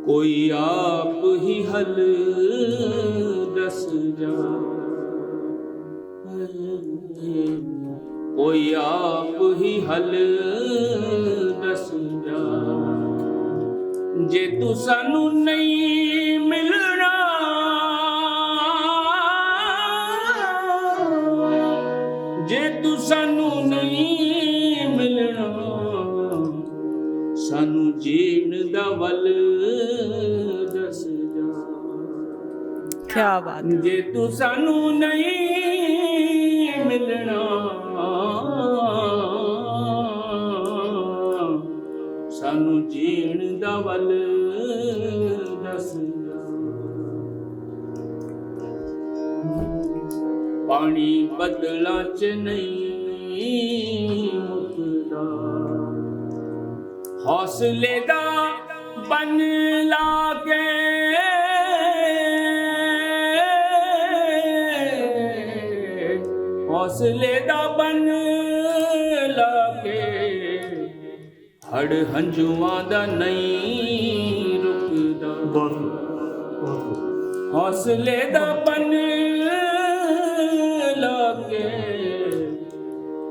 कोई आप ही हल दस जा, कोई आप ही हल दस जा, जे तू सानू नहीं मिलना, जे तू सानू नहीं मिलना, सानू जीण दा वल दस जा। क्या बात है। जे तू सानू नहीं मिलना, सानू जीण दा वल दस जा। पानी बदला च नहीं मुकदा, हौसले दा बन लागे, हौसले दा बन लागे, हड़ हंजुआं दा नहीं रुकदा। हौसले दा बन लागे,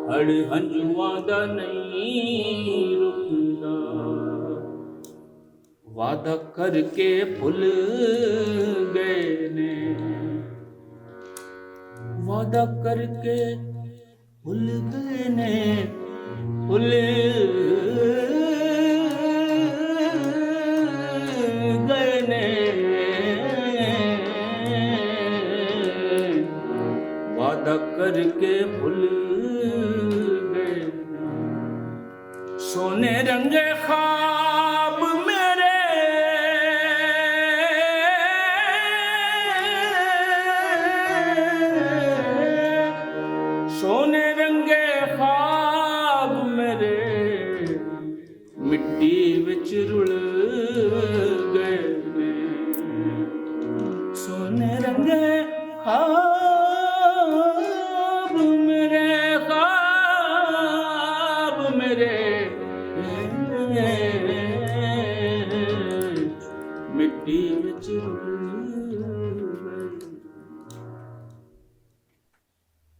हड़ हंजुआं दा नहीं रुकदा। वादा करके भुल गए ने, वादा करके भुल गए ने, भुल गए ने, वादा करके भुल गए ने। सोने रंगे ख्वाब मेरे, सोने रंगे ख्वाब मेरे, मिट्टी विच रुल